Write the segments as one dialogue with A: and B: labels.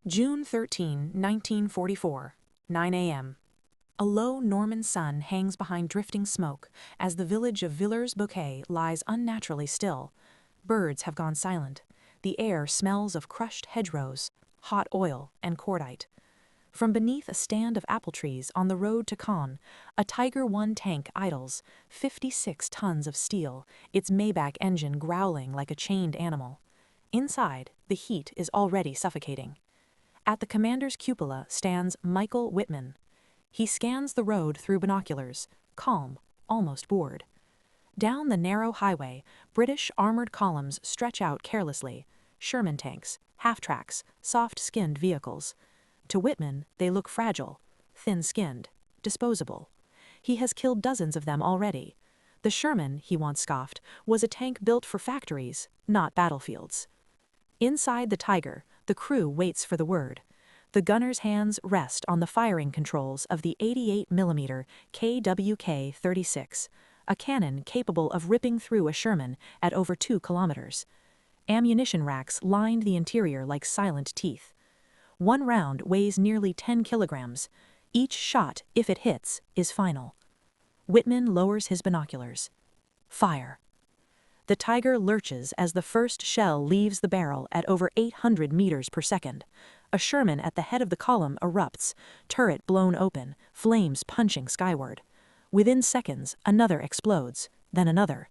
A: June 13, 1944, 9 a.m. A low Norman sun hangs behind drifting smoke as the village of Villers-Bouquet lies unnaturally still. Birds have gone silent. The air smells of crushed hedgerows, hot oil, and cordite. From beneath a stand of apple trees on the road to Caen, a Tiger I tank idles, 56 tons of steel, its Maybach engine growling like a chained animal. Inside, the heat is already suffocating. At the commander's cupola stands Michael Whitman. He scans the road through binoculars, calm, almost bored. Down the narrow highway, British armored columns stretch out carelessly, Sherman tanks, half-tracks, soft-skinned vehicles. To Whitman, they look fragile, thin-skinned, disposable. He has killed dozens of them already. The Sherman, he once scoffed, was a tank built for factories, not battlefields. Inside the Tiger, the crew waits for the word. The gunner's hands rest on the firing controls of the 88mm KWK-36, a cannon capable of ripping through a Sherman at over 2 kilometers. Ammunition racks lined the interior like silent teeth. One round weighs nearly 10 kilograms. Each shot, if it hits, is final. Whitman lowers his binoculars. Fire. The Tiger lurches as the first shell leaves the barrel at over 800 meters per second. A Sherman at the head of the column erupts, turret blown open, flames punching skyward. Within seconds, another explodes, then another.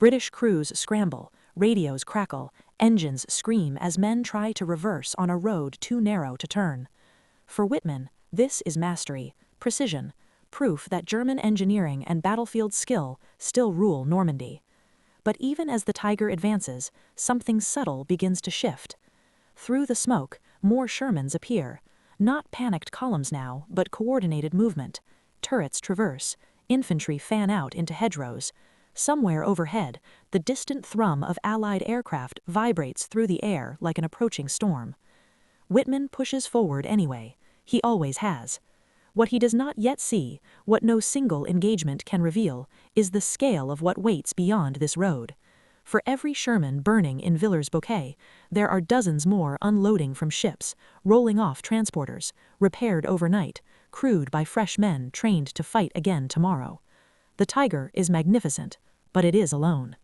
A: British crews scramble, radios crackle, engines scream as men try to reverse on a road too narrow to turn. For Whitman, this is mastery, precision, proof that German engineering and battlefield skill still rule Normandy. But even as the Tiger advances, something subtle begins to shift. Through the smoke, more Shermans appear. Not panicked columns now, but coordinated movement. Turrets traverse, infantry fan out into hedgerows. Somewhere overhead, the distant thrum of Allied aircraft vibrates through the air like an approaching storm. Whitman pushes forward anyway. He always has. What he does not yet see, what no single engagement can reveal, is the scale of what waits beyond this road. For every Sherman burning in Villers-Bouquet, there are dozens more unloading from ships, rolling off transporters, repaired overnight, crewed by fresh men trained to fight again tomorrow. The Tiger is magnificent, but it is alone.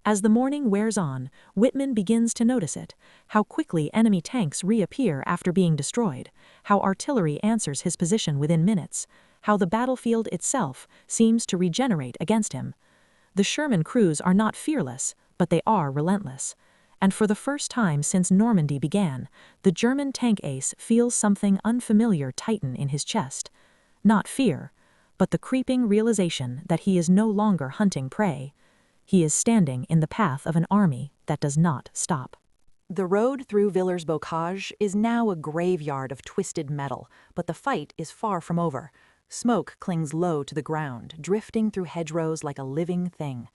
A: As the morning wears on, Whitman begins to notice it, how quickly enemy tanks reappear after being destroyed, how artillery answers his position within minutes, how the battlefield itself seems to regenerate against him. The Sherman crews are not fearless, but they are relentless. And for the first time since Normandy began, the German tank ace feels something unfamiliar tighten in his chest. Not fear, but the creeping realization that he is no longer hunting prey. He is standing in the path of an army that does not stop. The road through Villers-Bocage is now a graveyard of twisted metal, but the fight is far from over. Smoke clings low to the ground, drifting through hedgerows like a living thing.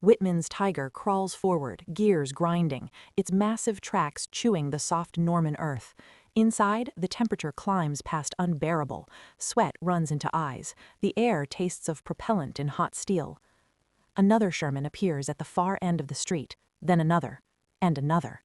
A: Whitman's Tiger crawls forward, gears grinding, its massive tracks chewing the soft Norman earth. Inside, the temperature climbs past unbearable. Sweat runs into eyes. The air tastes of propellant in hot steel. Another Sherman appears at the far end of the street, then another, and another.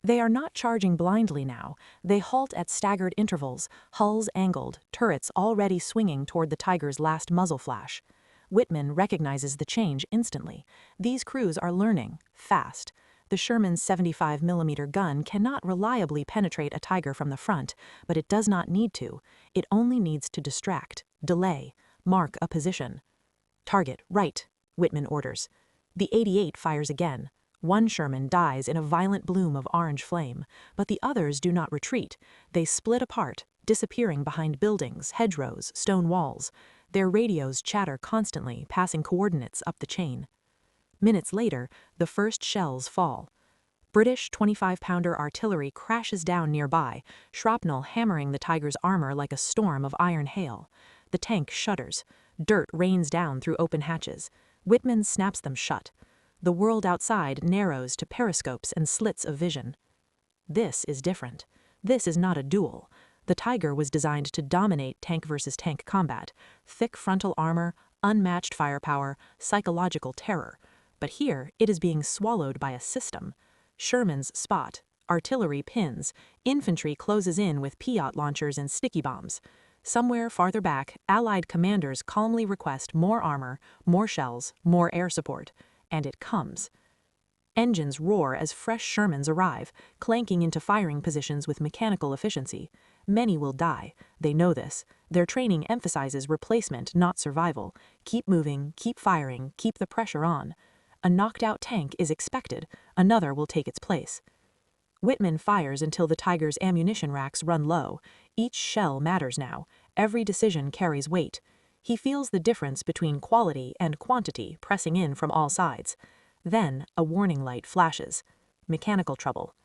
A: They are not charging blindly now. They halt at staggered intervals, hulls angled, turrets already swinging toward the Tiger's last muzzle flash. Whitman recognizes the change instantly. These crews are learning, fast. The Sherman's 75mm gun cannot reliably penetrate a Tiger from the front, but it does not need to. It only needs to distract, delay, mark a position. Target, right, Whitman orders. The 88 fires again. One Sherman dies in a violent bloom of orange flame, but the others do not retreat. They split apart, disappearing behind buildings, hedgerows, stone walls. Their radios chatter constantly, passing coordinates up the chain. Minutes later, the first shells fall. British 25-pounder artillery crashes down nearby, shrapnel hammering the Tiger's armor like a storm of iron hail. The tank shudders. Dirt rains down through open hatches. Whitman snaps them shut. The world outside narrows to periscopes and slits of vision. This is different. This is not a duel. The Tiger was designed to dominate tank versus tank combat. Thick frontal armor, unmatched firepower, psychological terror. But here, it is being swallowed by a system. Sherman's spot, artillery pins, infantry closes in with Piat launchers and sticky bombs. Somewhere farther back, Allied commanders calmly request more armor, more shells, more air support. And it comes. Engines roar as fresh Shermans arrive, clanking into firing positions with mechanical efficiency. Many will die. They know this. Their training emphasizes replacement, not survival. Keep moving, keep firing, keep the pressure on. A knocked-out tank is expected. Another will take its place. Whitman fires until the Tiger's ammunition racks run low. Each shell matters now. Every decision carries weight. He feels the difference between quality and quantity pressing in from all sides. Then a warning light flashes. Mechanical trouble.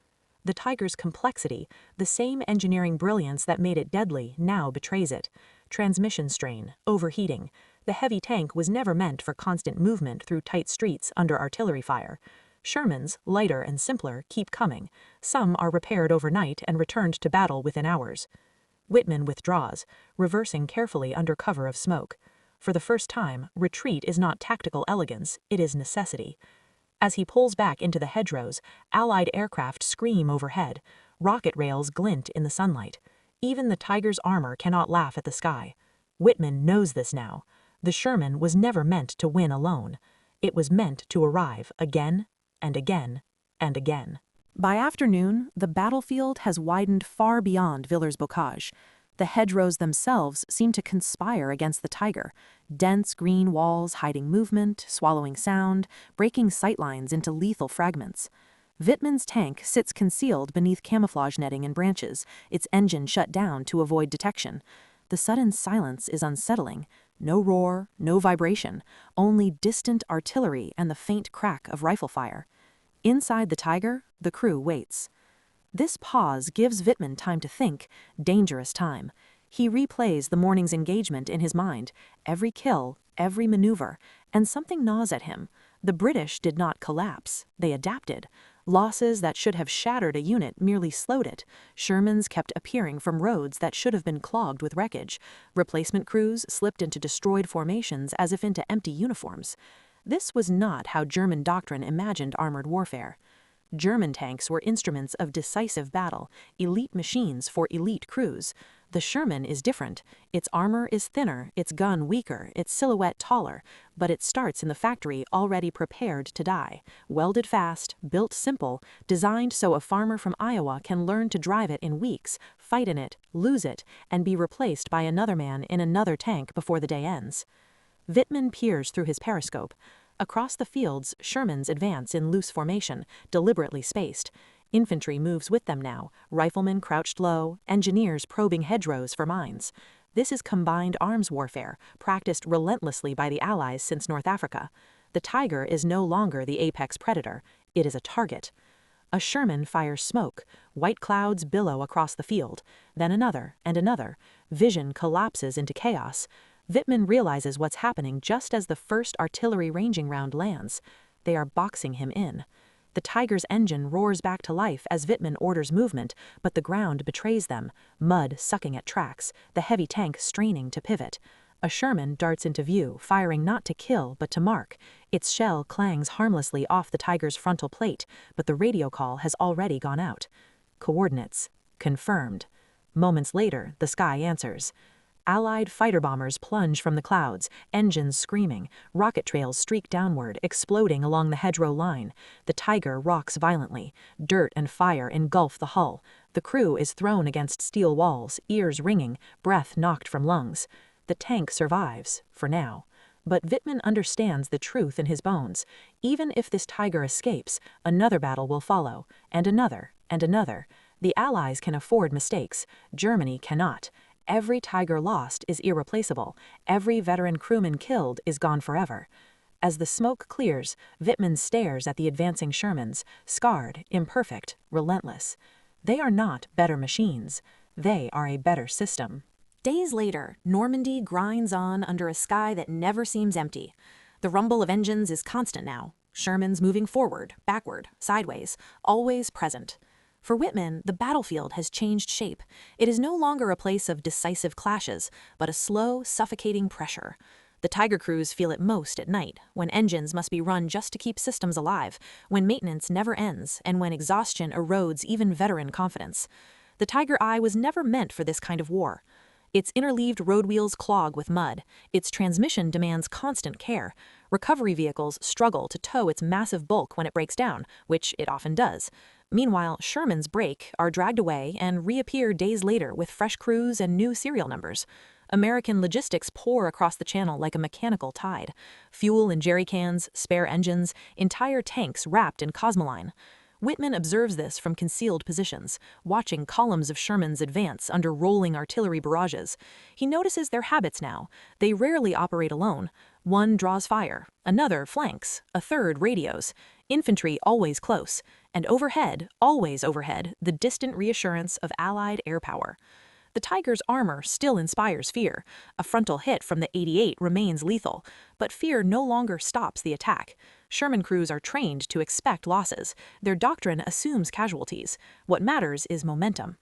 A: The Tiger's complexity, the same engineering brilliance that made it deadly, now betrays it. Transmission strain, overheating. The heavy tank was never meant for constant movement through tight streets under artillery fire. Shermans, lighter and simpler, keep coming. Some are repaired overnight and returned to battle within hours. Whitman withdraws, reversing carefully under cover of smoke. For the first time, retreat is not tactical elegance, it is necessity. As he pulls back into the hedgerows, Allied aircraft scream overhead. Rocket rails glint in the sunlight. Even the Tiger's armor cannot laugh at the sky. Whitman knows this now. The Sherman was never meant to win alone. It was meant to arrive again and again and again. By afternoon, the battlefield has widened far beyond Villers-Bocage. The hedgerows themselves seem to conspire against the Tiger. Dense green walls hiding movement, swallowing sound, breaking sightlines into lethal fragments. Wittmann's tank sits concealed beneath camouflage netting and branches, its engine shut down to avoid detection. The sudden silence is unsettling. No roar, no vibration, only distant artillery and the faint crack of rifle fire. Inside the Tiger, the crew waits. This pause gives Wittmann time to think, dangerous time. He replays the morning's engagement in his mind, every kill, every maneuver, and something gnaws at him. The British did not collapse, they adapted. Losses that should have shattered a unit merely slowed it. Shermans kept appearing from roads that should have been clogged with wreckage. Replacement crews slipped into destroyed formations as if into empty uniforms. This was not how German doctrine imagined armored warfare. German tanks were instruments of decisive battle, elite machines for elite crews. The Sherman is different. Its armor is thinner, its gun weaker, its silhouette taller, but it starts in the factory already prepared to die. Welded fast, built simple, designed so a farmer from Iowa can learn to drive it in weeks, fight in it, lose it, and be replaced by another man in another tank before the day ends. Wittmann peers through his periscope. Across the fields, Shermans advance in loose formation, deliberately spaced. Infantry moves with them now, riflemen crouched low, engineers probing hedgerows for mines. This is combined arms warfare, practiced relentlessly by the Allies since North Africa. The Tiger is no longer the apex predator, it is a target. A Sherman fires smoke, white clouds billow across the field, then another and another. Vision collapses into chaos. Wittmann realizes what's happening just as the first artillery ranging round lands. They are boxing him in. The Tiger's engine roars back to life as Wittmann orders movement, but the ground betrays them, mud sucking at tracks, the heavy tank straining to pivot. A Sherman darts into view, firing not to kill but to mark. Its shell clangs harmlessly off the Tiger's frontal plate, but the radio call has already gone out. Coordinates. Confirmed. Moments later, the sky answers. Allied fighter bombers plunge from the clouds, engines screaming, rocket trails streak downward, exploding along the hedgerow line. The Tiger rocks violently. Dirt and fire engulf the hull. The crew is thrown against steel walls, ears ringing, breath knocked from lungs. The tank survives, for now. But Wittmann understands the truth in his bones. Even if this Tiger escapes, another battle will follow, and another, and another. The Allies can afford mistakes. Germany cannot. Every Tiger lost is irreplaceable. Every veteran crewman killed is gone forever. As the smoke clears, Wittmann stares at the advancing Shermans, scarred, imperfect, relentless. They are not better machines. They are a better system. Days later, Normandy grinds on under a sky that never seems empty. The rumble of engines is constant now. Shermans moving forward, backward, sideways, always present. For Wittmann, the battlefield has changed shape. It is no longer a place of decisive clashes, but a slow, suffocating pressure. The Tiger crews feel it most at night, when engines must be run just to keep systems alive, when maintenance never ends, and when exhaustion erodes even veteran confidence. The Tiger Eye was never meant for this kind of war. Its interleaved road wheels clog with mud. Its transmission demands constant care. Recovery vehicles struggle to tow its massive bulk when it breaks down, which it often does. Meanwhile, Sherman's break are dragged away and reappear days later with fresh crews and new serial numbers. American logistics pour across the channel like a mechanical tide. Fuel in jerry cans, spare engines, entire tanks wrapped in cosmoline. Whitman observes this from concealed positions, watching columns of Shermans advance under rolling artillery barrages. He notices their habits now. They rarely operate alone. One draws fire, another flanks, a third radios. Infantry always close, and overhead, always overhead, the distant reassurance of Allied air power. The Tiger's armor still inspires fear. A frontal hit from the 88 remains lethal, but fear no longer stops the attack. Sherman crews are trained to expect losses. Their doctrine assumes casualties. What matters is momentum.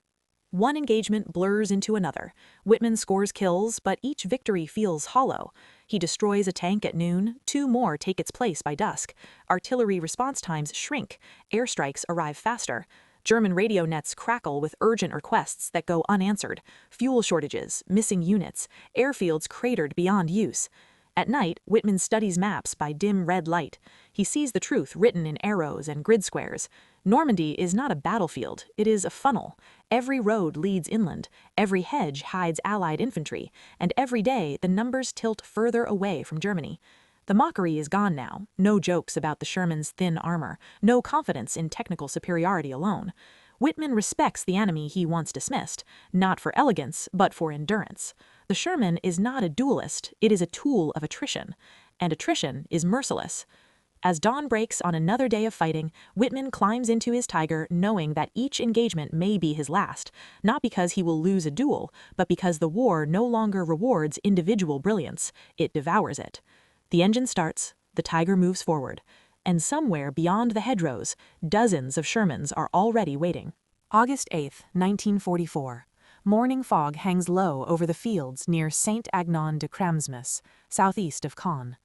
A: One engagement blurs into another. Whitman scores kills, but each victory feels hollow. He destroys a tank at noon, 2 more take its place by dusk. Artillery response times shrink. Airstrikes arrive faster. German radio nets crackle with urgent requests that go unanswered. Fuel shortages, missing units, airfields cratered beyond use. At night, Whitman studies maps by dim red light. He sees the truth written in arrows and grid squares. Normandy is not a battlefield, it is a funnel. Every road leads inland, every hedge hides Allied infantry, and every day the numbers tilt further away from Germany. The mockery is gone now, no jokes about the Sherman's thin armor, no confidence in technical superiority alone. Whitman respects the enemy he once dismissed, not for elegance, but for endurance. The Sherman is not a duelist, it is a tool of attrition, and attrition is merciless. As dawn breaks on another day of fighting, Whitman climbs into his Tiger knowing that each engagement may be his last, not because he will lose a duel, but because the war no longer rewards individual brilliance, it devours it. The engine starts, the Tiger moves forward, and somewhere beyond the hedgerows, dozens of Shermans are already waiting. August 8, 1944. Morning fog hangs low over the fields near Saint-Agnon-de-Cramsmas, southeast of Caen.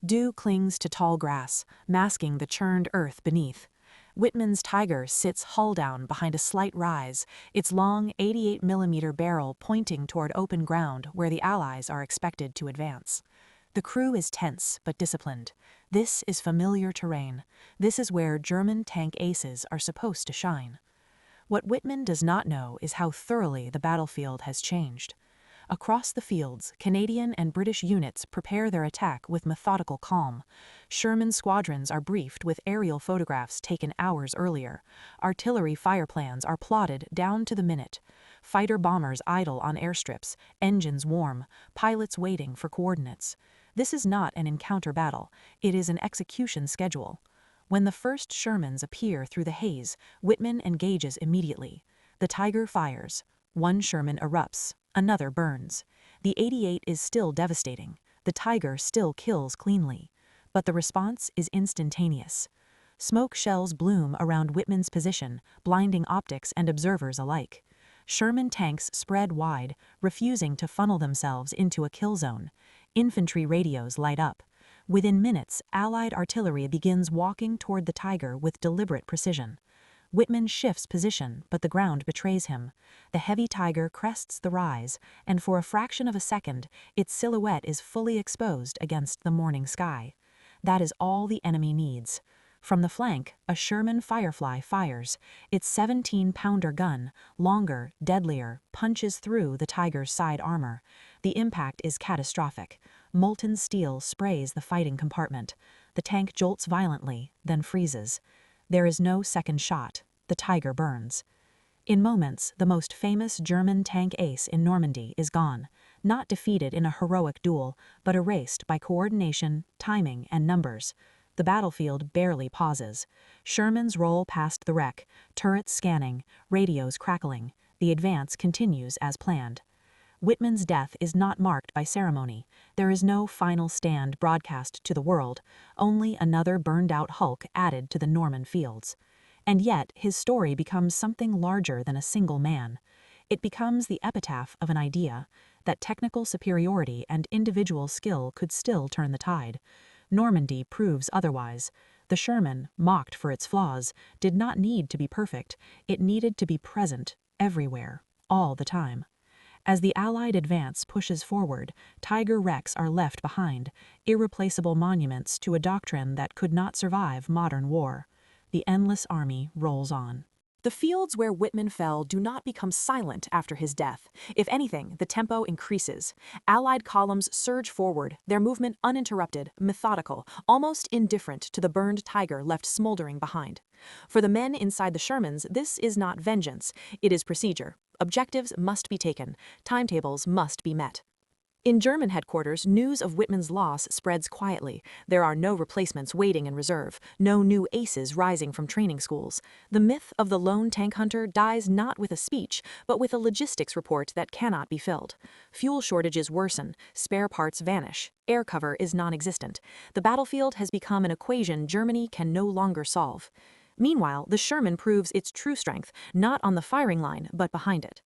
A: Dew clings to tall grass, masking the churned earth beneath. Whitman's Tiger sits hull down behind a slight rise, its long 88mm barrel pointing toward open ground where the Allies are expected to advance. The crew is tense but disciplined. This is familiar terrain. This is where German tank aces are supposed to shine. What Whitman does not know is how thoroughly the battlefield has changed. Across the fields, Canadian and British units prepare their attack with methodical calm. Sherman's squadrons are briefed with aerial photographs taken hours earlier. Artillery fire plans are plotted down to the minute. Fighter-bombers idle on airstrips, engines warm, pilots waiting for coordinates. This is not an encounter battle, it is an execution schedule. When the first Shermans appear through the haze, Whitman engages immediately. The Tiger fires. One Sherman erupts, another burns. The 88 is still devastating. The Tiger still kills cleanly. But the response is instantaneous. Smoke shells bloom around Whitman's position, blinding optics and observers alike. Sherman tanks spread wide, refusing to funnel themselves into a kill zone. Infantry radios light up. Within minutes, Allied artillery begins walking toward the Tiger with deliberate precision. Whitman shifts position, but the ground betrays him. The heavy Tiger crests the rise, and for a fraction of a second, its silhouette is fully exposed against the morning sky. That is all the enemy needs. From the flank, a Sherman Firefly fires. Its 17-pounder gun, longer, deadlier, punches through the Tiger's side armor. The impact is catastrophic. Molten steel sprays the fighting compartment. The tank jolts violently, then freezes. There is no second shot. The Tiger burns. In moments, the most famous German tank ace in Normandy is gone, not defeated in a heroic duel, but erased by coordination, timing, and numbers. The battlefield barely pauses. Shermans roll past the wreck, turrets scanning, radios crackling. The advance continues as planned. Whitman's death is not marked by ceremony. There is no final stand broadcast to the world, only another burned-out hulk added to the Norman fields. And yet, his story becomes something larger than a single man. It becomes the epitaph of an idea. that technical superiority and individual skill could still turn the tide. Normandy proves otherwise. The Sherman, mocked for its flaws, did not need to be perfect. It needed to be present, everywhere, all the time. As the Allied advance pushes forward, Tiger wrecks are left behind, irreplaceable monuments to a doctrine that could not survive modern war. The endless army rolls on. The fields where Whitman fell do not become silent after his death. If anything, the tempo increases. Allied columns surge forward, their movement uninterrupted, methodical, almost indifferent to the burned Tiger left smoldering behind. For the men inside the Shermans, this is not vengeance, it is procedure. Objectives must be taken, timetables must be met. In German headquarters, news of Whitman's loss spreads quietly. There are no replacements waiting in reserve, no new aces rising from training schools. The myth of the lone tank hunter dies not with a speech, but with a logistics report that cannot be filled. Fuel shortages worsen, spare parts vanish, air cover is non-existent. The battlefield has become an equation Germany can no longer solve. Meanwhile, the Sherman proves its true strength, not on the firing line, but behind it.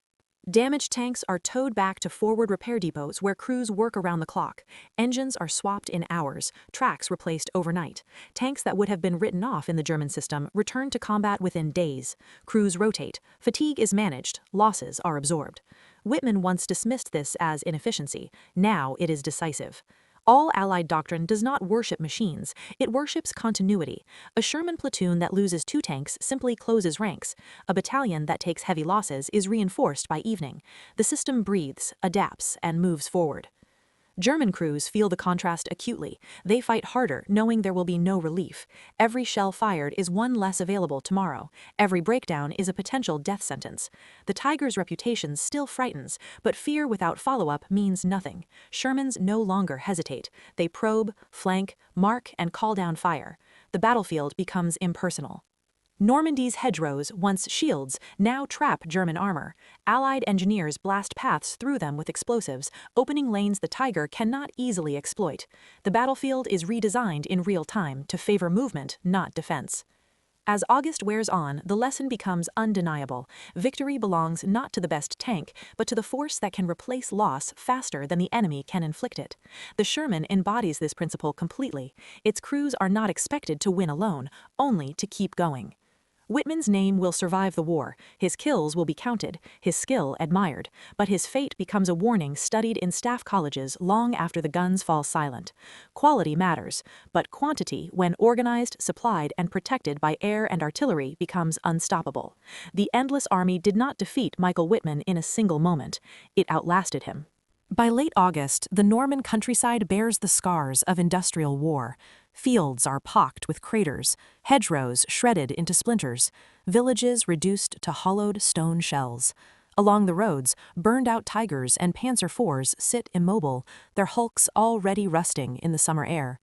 A: Damaged tanks are towed back to forward repair depots where crews work around the clock. Engines are swapped in hours, tracks replaced overnight. Tanks that would have been written off in the German system return to combat within days. Crews rotate, fatigue is managed, losses are absorbed. Whitman once dismissed this as inefficiency. Now it is decisive. All Allied doctrine does not worship machines, it worships continuity. A Sherman platoon that loses 2 tanks simply closes ranks. A battalion that takes heavy losses is reinforced by evening. The system breathes, adapts, and moves forward. German crews feel the contrast acutely. They fight harder, knowing there will be no relief. Every shell fired is one less available tomorrow. Every breakdown is a potential death sentence. The Tiger's reputation still frightens, but fear without follow-up means nothing. Shermans no longer hesitate. They probe, flank, mark, and call down fire. The battlefield becomes impersonal. Normandy's hedgerows, once shields, now trap German armor. Allied engineers blast paths through them with explosives, opening lanes the Tiger cannot easily exploit. The battlefield is redesigned in real time to favor movement, not defense. As August wears on, the lesson becomes undeniable. Victory belongs not to the best tank, but to the force that can replace loss faster than the enemy can inflict it. The Sherman embodies this principle completely. Its crews are not expected to win alone, only to keep going. Whitman's name will survive the war, his kills will be counted, his skill admired, but his fate becomes a warning studied in staff colleges long after the guns fall silent. Quality matters, but quantity, when organized, supplied, and protected by air and artillery, becomes unstoppable. The endless army did not defeat Michael Whitman in a single moment. It outlasted him. By late August, the Norman countryside bears the scars of industrial war. Fields are pocked with craters, hedgerows shredded into splinters, villages reduced to hollowed stone shells. Along the roads, burned-out Tigers and Panzer IVs sit immobile, their hulks already rusting in the summer air.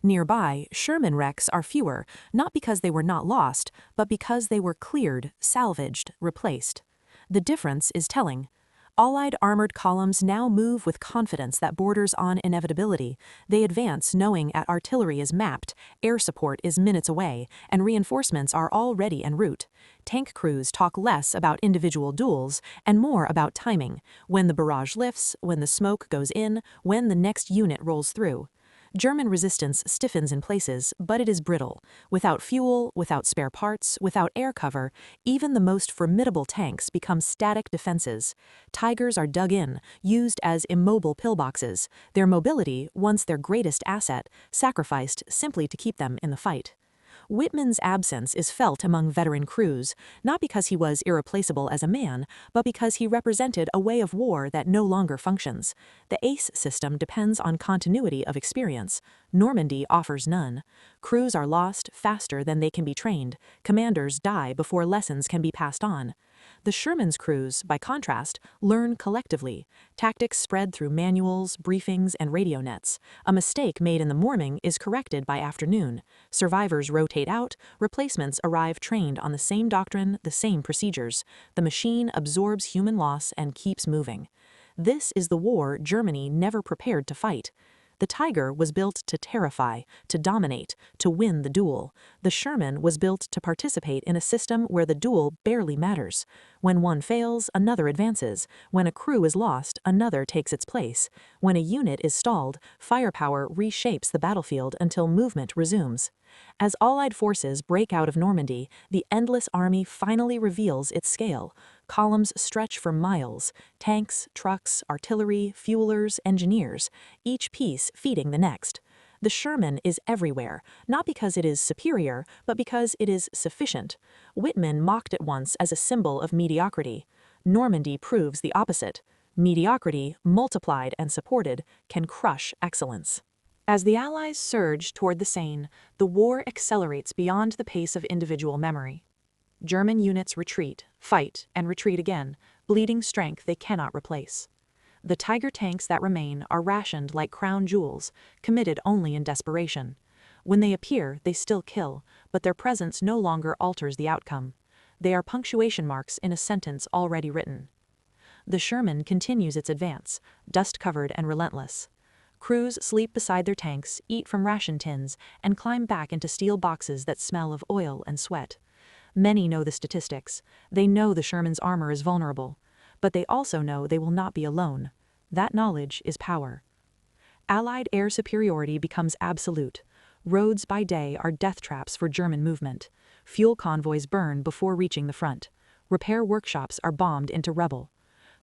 A: Nearby, Sherman wrecks are fewer, not because they were not lost, but because they were cleared, salvaged, replaced. The difference is telling. Allied armored columns now move with confidence that borders on inevitability. They advance knowing artillery is mapped, air support is minutes away, and reinforcements are already en route. Tank crews talk less about individual duels and more about timing, when the barrage lifts, when the smoke goes in, when the next unit rolls through. German resistance stiffens in places, but it is brittle. Without fuel, without spare parts, without air cover, even the most formidable tanks become static defenses. Tigers are dug in, used as immobile pillboxes, their mobility, once their greatest asset, sacrificed simply to keep them in the fight. Whitman's absence is felt among veteran crews, not because he was irreplaceable as a man, but because he represented a way of war that no longer functions. The ACE system depends on continuity of experience. Normandy offers none. Crews are lost faster than they can be trained. Commanders die before lessons can be passed on. The Sherman's crews, by contrast, learn collectively. Tactics spread through manuals, briefings, and radio nets. A mistake made in the morning is corrected by afternoon. Survivors rotate out, replacements arrive trained on the same doctrine, the same procedures. The machine absorbs human loss and keeps moving. This is the war Germany never prepared to fight. The Tiger was built to terrify, to dominate, to win the duel. The Sherman was built to participate in a system where the duel barely matters. When one fails, another advances. When a crew is lost, another takes its place. When a unit is stalled, firepower reshapes the battlefield until movement resumes. As Allied forces break out of Normandy, the endless army finally reveals its scale. Columns stretch for miles, tanks, trucks, artillery, fuelers, engineers, each piece feeding the next. The Sherman is everywhere, not because it is superior, but because it is sufficient. Whitman mocked it once as a symbol of mediocrity. Normandy proves the opposite. Mediocrity, multiplied and supported, can crush excellence. As the Allies surge toward the Seine, the war accelerates beyond the pace of individual memory. German units retreat, fight, and retreat again, bleeding strength they cannot replace. The Tiger tanks that remain are rationed like crown jewels, committed only in desperation. When they appear, they still kill, but their presence no longer alters the outcome. They are punctuation marks in a sentence already written. The Sherman continues its advance, dust-covered and relentless. Crews sleep beside their tanks, eat from ration tins, and climb back into steel boxes that smell of oil and sweat. Many know the statistics. They know the Sherman's armor is vulnerable. But they also know they will not be alone. That knowledge is power. Allied air superiority becomes absolute. Roads by day are death traps for German movement. Fuel convoys burn before reaching the front. Repair workshops are bombed into rubble.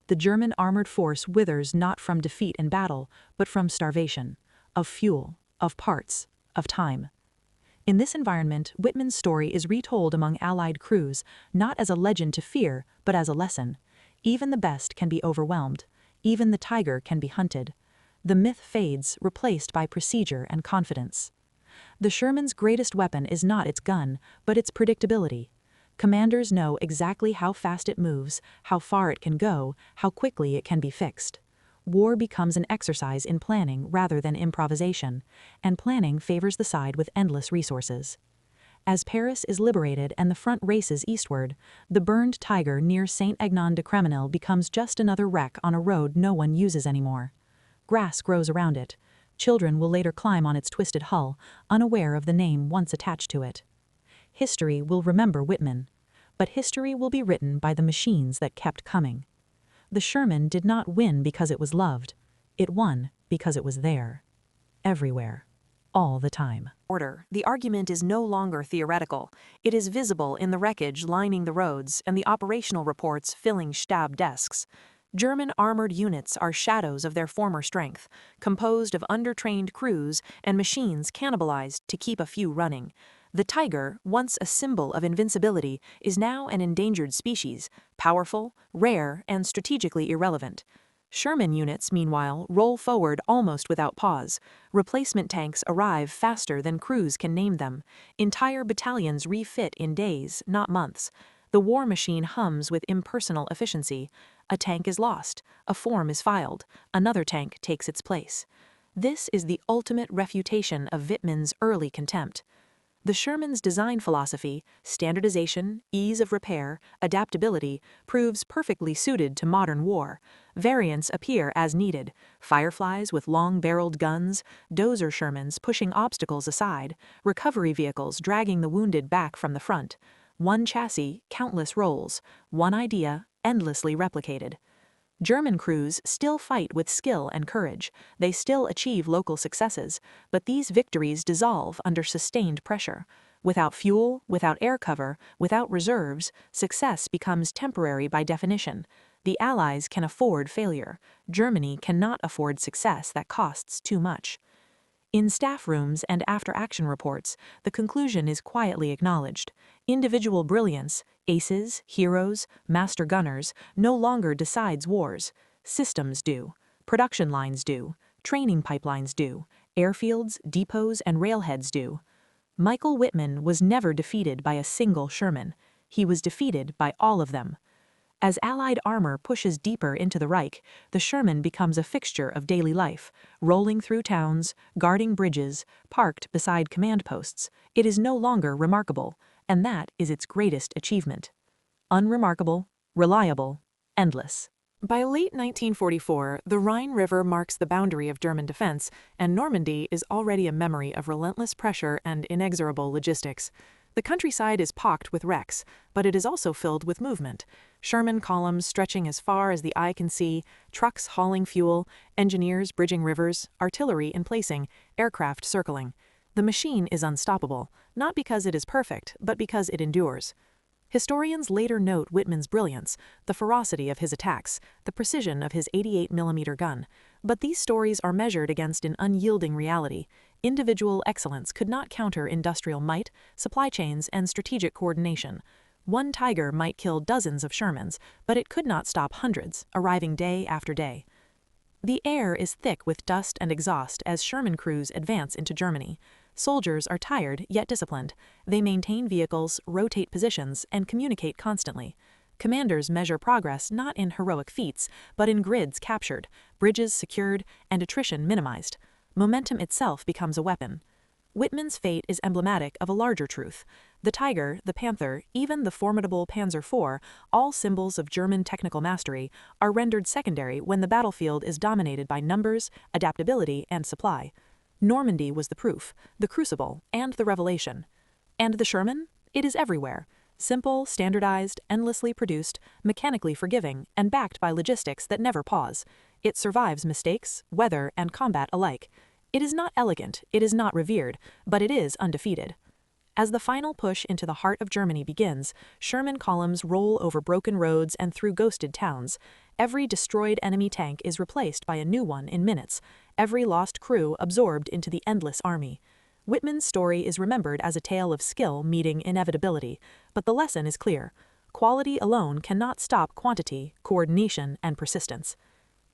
A: The German armored force withers not from defeat in battle, but from starvation, of fuel, of parts, of time. In this environment, Whitman's story is retold among Allied crews, not as a legend to fear, but as a lesson. Even the best can be overwhelmed. Even the Tiger can be hunted. The myth fades, replaced by procedure and confidence. The Sherman's greatest weapon is not its gun, but its predictability. Commanders know exactly how fast it moves, how far it can go, how quickly it can be fixed. War becomes an exercise in planning rather than improvisation, and planning favors the side with endless resources. As Paris is liberated and the front races eastward, the burned Tiger near Saint-Agnan-de-Cremenil becomes just another wreck on a road no one uses anymore. Grass grows around it. Children will later climb on its twisted hull, unaware of the name once attached to it. History will remember Whitman, but history will be written by the machines that kept coming. The Sherman did not win because it was loved. It won because it was there. Everywhere. All the time. The argument is no longer theoretical. It is visible in the wreckage lining the roads and the operational reports filling stab desks. German armored units are shadows of their former strength, composed of undertrained crews and machines cannibalized to keep a few running. The Tiger, once a symbol of invincibility, is now an endangered species, powerful, rare, and strategically irrelevant. Sherman units, meanwhile, roll forward almost without pause. Replacement tanks arrive faster than crews can name them. Entire battalions refit in days, not months. The war machine hums with impersonal efficiency. A tank is lost, a form is filed, another tank takes its place. This is the ultimate refutation of Wittmann's early contempt. The Sherman's design philosophy, standardization, ease of repair, adaptability, proves perfectly suited to modern war. Variants appear as needed: Fireflies with long-barreled guns, dozer Shermans pushing obstacles aside, recovery vehicles dragging the wounded back from the front. One chassis, countless roles. One idea, endlessly replicated. German crews still fight with skill and courage. They still achieve local successes, but these victories dissolve under sustained pressure. Without fuel, without air cover, without reserves, success becomes temporary by definition. The Allies can afford failure. Germany cannot afford success that costs too much. In staff rooms and after-action reports, the conclusion is quietly acknowledged. Individual brilliance, aces, heroes, master gunners, no longer decides wars. Systems do. Production lines do. Training pipelines do. Airfields, depots, and railheads do. Michael Whitman was never defeated by a single Sherman. He was defeated by all of them. As Allied armor pushes deeper into the Reich, the Sherman becomes a fixture of daily life, rolling through towns, guarding bridges, parked beside command posts. It is no longer remarkable, and that is its greatest achievement. Unremarkable, reliable, endless. By late 1944, the Rhine River marks the boundary of German defense, and Normandy is already a memory of relentless pressure and inexorable logistics. The countryside is pocked with wrecks, but it is also filled with movement. Sherman columns stretching as far as the eye can see, trucks hauling fuel, engineers bridging rivers, artillery emplacing, aircraft circling. The machine is unstoppable, not because it is perfect, but because it endures. Historians later note Whitman's brilliance, the ferocity of his attacks, the precision of his 88mm gun. But these stories are measured against an unyielding reality. Individual excellence could not counter industrial might, supply chains, and strategic coordination. One Tiger might kill dozens of Shermans, but it could not stop hundreds, arriving day after day. The air is thick with dust and exhaust as Sherman crews advance into Germany. Soldiers are tired yet disciplined. They maintain vehicles, rotate positions, and communicate constantly. Commanders measure progress not in heroic feats, but in grids captured, bridges secured, and attrition minimized. Momentum itself becomes a weapon. Whitman's fate is emblematic of a larger truth. The Tiger, the Panther, even the formidable Panzer IV, all symbols of German technical mastery, are rendered secondary when the battlefield is dominated by numbers, adaptability, and supply. Normandy was the proof, the crucible, and the revelation. And the Sherman? It is everywhere. Simple, standardized, endlessly produced, mechanically forgiving, and backed by logistics that never pause. It survives mistakes, weather, and combat alike. It is not elegant, it is not revered, but it is undefeated. As the final push into the heart of Germany begins, Sherman columns roll over broken roads and through ghosted towns. Every destroyed enemy tank is replaced by a new one in minutes, every lost crew absorbed into the endless army. Whitman's story is remembered as a tale of skill meeting inevitability, but the lesson is clear. Quality alone cannot stop quantity, coordination, and persistence.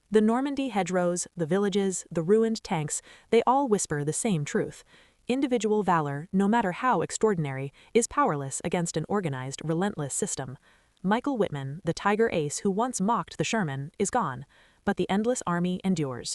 A: The Normandy hedgerows, the villages, the ruined tanks, they all whisper the same truth. Individual valor, no matter how extraordinary, is powerless against an organized, relentless system. Michael Whitman, the Tiger ace who once mocked the Sherman, is gone, but the endless army endures.